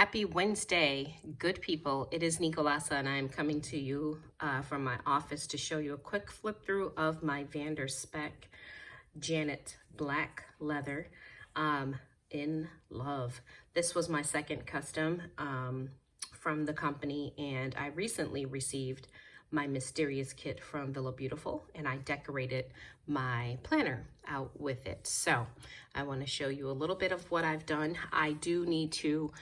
Happy Wednesday, good people. It is Nicolasa and I'm coming to you from my office to show you a quick flip through of my Spec Janet black leather in love. This was my second custom from the company, and I recently received my Mysterious kit from Villa Beautiful, and I decorated my planner out with it. So I want to show you a little bit of what I've done. I do need to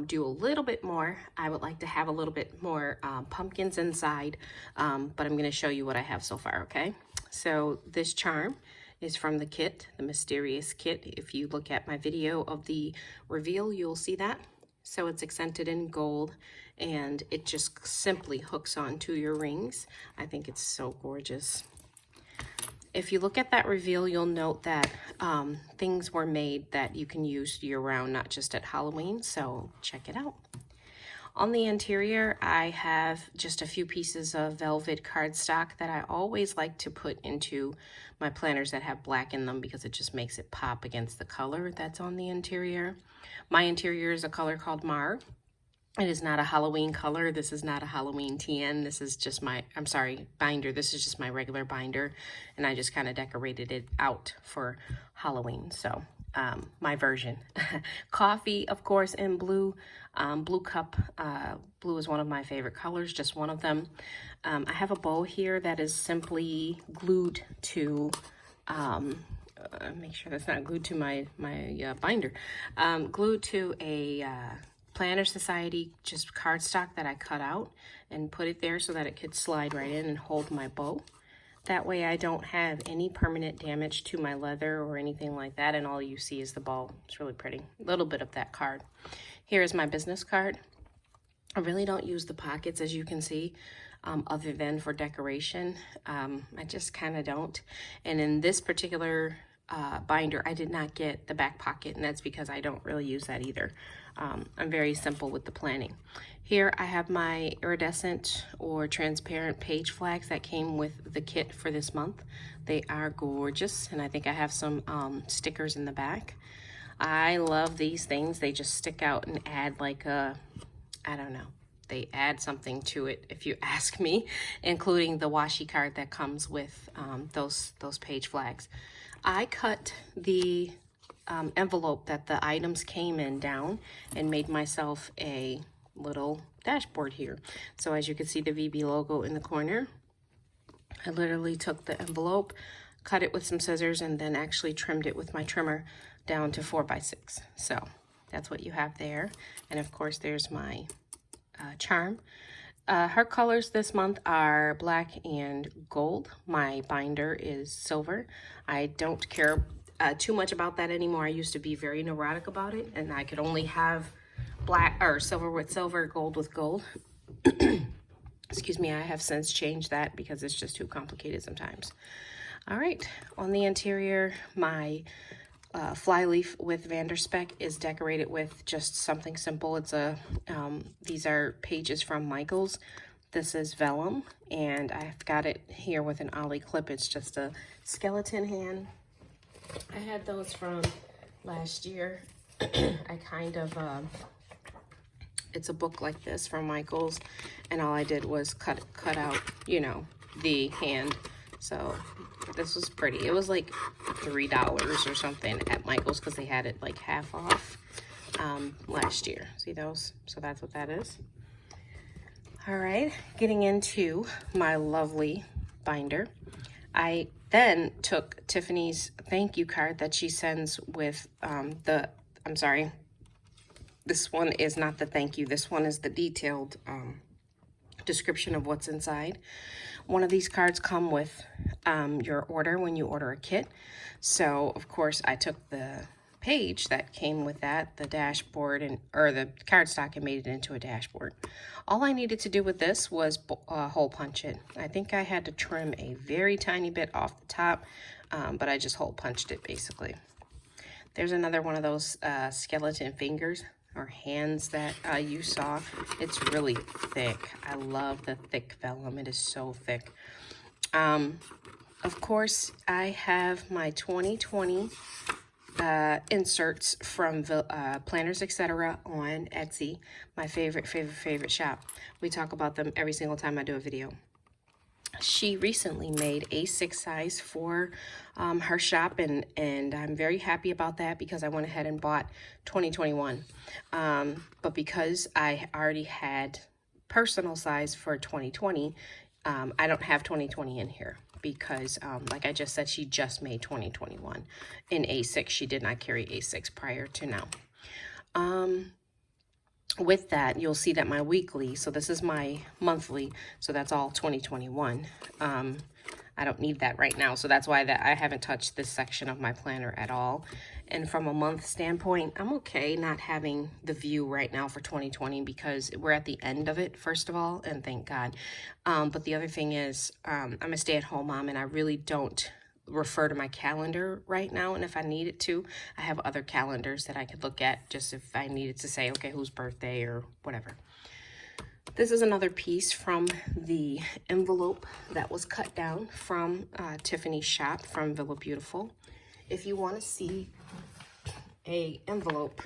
do a little bit more. I would like to have a little bit more pumpkins inside, but I'm going to show you what I have so far, okay? So this charm is from the kit, the Mysterious kit. If you look at my video of the reveal, you'll see that. So it's accented in gold, and it just simply hooks onto your rings. I think it's so gorgeous. If you look at that reveal, you'll note that things were made that you can use year-round, not just at Halloween, so check it out. On the interior, I have just a few pieces of velvet cardstock that I always like to put into my planners that have black in them because it just makes it pop against the color that's on the interior. My interior is a color called Mar. It is not a Halloween color. This is not a Halloween TN. This is just my, binder. This is just my regular binder, and I just kind of decorated it out for Halloween. So my version. Coffee, of course, in blue. Blue cup. Blue is one of my favorite colors, just one of them. I have a bow here that is simply glued to, make sure that's not glued to my binder. Glued to a Planner Society, just cardstock that I cut out and put it there so that it could slide right in and hold my bow. That way I don't have any permanent damage to my leather or anything like that, and all you see is the ball. It's really pretty. A little bit of that card. Here is my business card. I really don't use the pockets, as you can see, other than for decoration. I just kind of don't. And in this particular binder, I did not get the back pocket, and that's because I don't really use that either. I'm very simple with the planning. Here I have my iridescent or transparent page flags that came with the kit for this month. They are gorgeous, and I think I have some stickers in the back. I love these things. They just stick out and add like a, I don't know, they add something to it, if you ask me, including the washi card that comes with those page flags. I cut the envelope that the items came in down and made myself a little dashboard here. So as you can see the VB logo in the corner, I literally took the envelope, cut it with some scissors, and then actually trimmed it with my trimmer down to 4x6. So that's what you have there. And of course there's my charm. Her colors this month are black and gold. My binder is silver. I don't care too much about that anymore. I used to be very neurotic about it, and I could only have black or silver with silver, gold with gold. Excuse me, I have since changed that because it's just too complicated sometimes. All right, on the interior, my flyleaf with Spec is decorated with just something simple. It's a these are pages from Michaels. This is vellum, and I've got it here with an ollie clip. It's just a skeleton hand. I had those from last year. I kind of it's a book like this from Michaels, and all I did was cut out, you know, the hand. So this was pretty. It was like $3 or something at Michaels because they had it like half off last year. See those? So that's what that is. All right, getting into my lovely binder. I then took Tiffany's thank you card that she sends with this one is not the thank you. This one is the detailed description of what's inside. One of these cards come with your order when you order a kit. So of course I took the page that came with that, the dashboard or the cardstock, and made it into a dashboard. All I needed to do with this was hole punch it. I think I had to trim a very tiny bit off the top, but I just hole punched it basically. There's another one of those skeleton fingers or hands that you saw. It's really thick. I love the thick vellum. It is so thick. Of course, I have my 2020 inserts from Planners Etc. on Etsy, my favorite shop. We talk about them every single time I do a video. She recently made A6 size for her shop, and I'm very happy about that because I went ahead and bought 2021. But because I already had personal size for 2020, I don't have 2020 in here because, like I just said, she just made 2021 in A6. She did not carry A6 prior to now. With that, you'll see that my weekly, so this is my monthly, so that's all 2021. I don't need that right now, so that's why that I haven't touched this section of my planner at all. And from a month standpoint, I'm okay not having the view right now for 2020 because we're at the end of it, first of all, and thank God. But the other thing is, I'm a stay-at-home mom, and I really don't refer to my calendar right now, and if I needed to, I have other calendars that I could look at just if I needed to say, okay, whose birthday or whatever. This is another piece from the envelope that was cut down from Tiffany's shop from Villa Beautiful. If you want to see a envelope,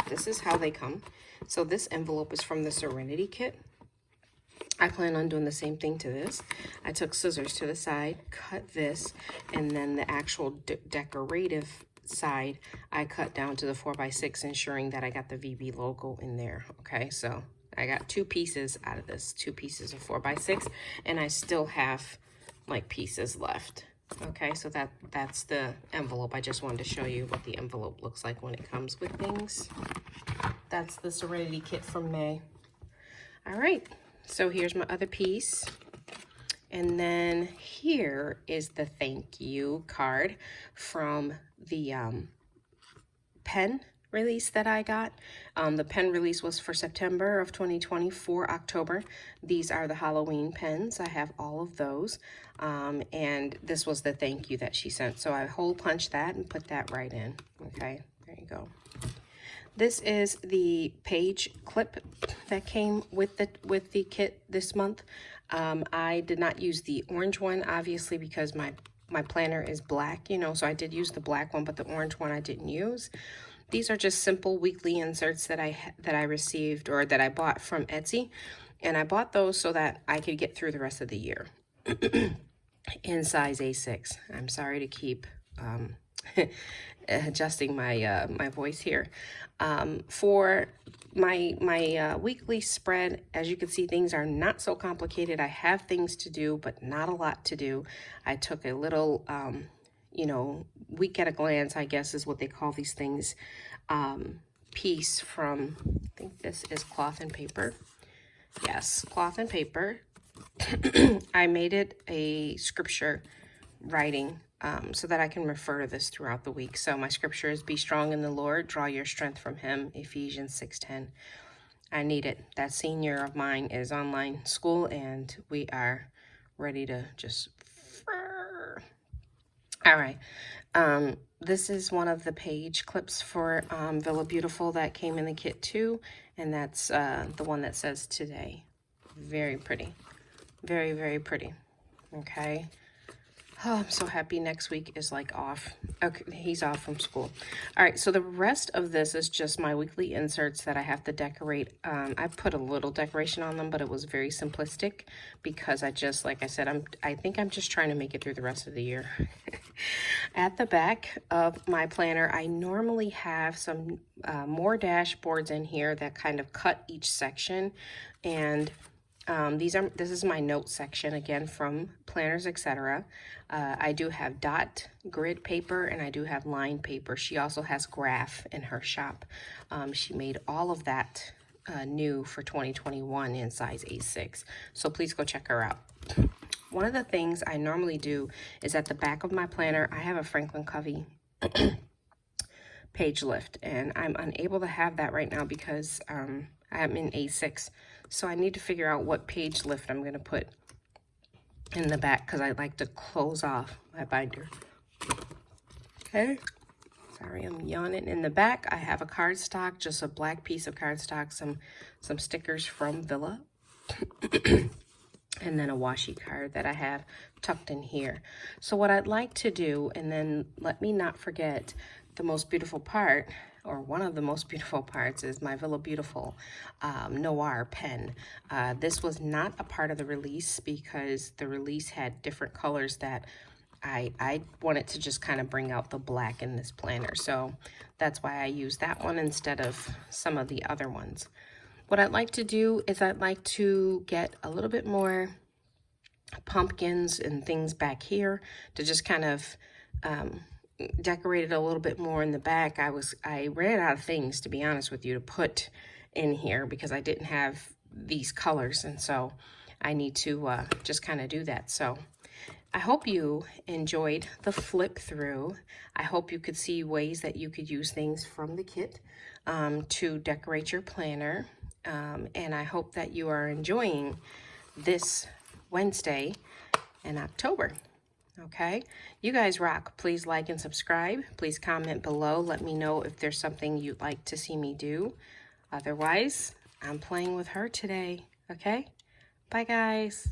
this is how they come. So this envelope is from the Serenity kit. I plan on doing the same thing to this. I took scissors to the side, cut this, and then the actual decorative side, I cut down to the 4x6, ensuring that I got the VB logo in there. Okay, so I got 2 pieces out of this, 2 pieces of 4x6, and I still have like pieces left. Okay, so that's the envelope. I just wanted to show you what the envelope looks like when it comes with things. That's the Serenity kit from May. All right. So here's my other piece. And then here is the thank you card from the pen release that I got. The pen release was for September of 2020 for October. These are the Halloween pens. I have all of those. And this was the thank you that she sent. So I hole punched that and put that right in. Okay, there you go. This is the page clip that came with the kit this month. I did not use the orange one, obviously, because my planner is black, you know, so I did use the black one, but the orange one I didn't use. These are just simple weekly inserts that I received or that I bought from Etsy, and I bought those so that I could get through the rest of the year in size A6. I'm sorry to keep adjusting my my voice here. For my weekly spread, as you can see, things are not so complicated. I have things to do, but not a lot to do. I took a little, you know, week at a glance, I guess is what they call these things, piece from, I think this is cloth and paper. Yes, cloth and paper. I made it a scripture writing so that I can refer to this throughout the week. So my scripture is, be strong in the Lord, draw your strength from him, Ephesians 6:10. I need it. That senior of mine is online school, and we are ready to just... All right. This is one of the page clips for Villa Beautiful that came in the kit too, and that's the one that says today. Very pretty. Very, very pretty. Okay. Oh, I'm so happy next week is like off. Okay, he's off from school. All right, so the rest of this is just my weekly inserts that I have to decorate. I put a little decoration on them, but it was very simplistic because I just, like I said, I think I'm just trying to make it through the rest of the year. At the back of my planner, I normally have some more dashboards in here that kind of cut each section, and this is my note section again from Planners Etc. I do have dot grid paper and I do have line paper. She also has graph in her shop. She made all of that new for 2021 in size A6. So please go check her out. One of the things I normally do is at the back of my planner, I have a Franklin Covey page lift, and I'm unable to have that right now because I'm in A6. So I need to figure out what page lift I'm going to put in the back because I like to close off my binder. Okay. Sorry, I'm yawning. In the back, I have a cardstock, just a black piece of cardstock, some stickers from Villa, and then a washi card that I have tucked in here. So what I'd like to do, and then let me not forget the most beautiful part, or one of the most beautiful parts, is my Villa Beautiful Noir pen. This was not a part of the release because the release had different colors that I wanted to just kind of bring out the black in this planner. So that's why I use that one instead of some of the other ones. What I'd like to do is I'd like to get a little bit more pumpkins and things back here to just kind of decorate it a little bit more in the back. I ran out of things, to be honest with you, to put in here because I didn't have these colors, and so I need to just kind of do that. So I hope you enjoyed the flip through. I hope you could see ways that you could use things from the kit to decorate your planner. And I hope that you are enjoying this Wednesday in October. Okay, you guys rock. Please like and subscribe. Please comment below. Let me know if there's something you'd like to see me do. Otherwise, I'm playing with her today. Okay, bye guys.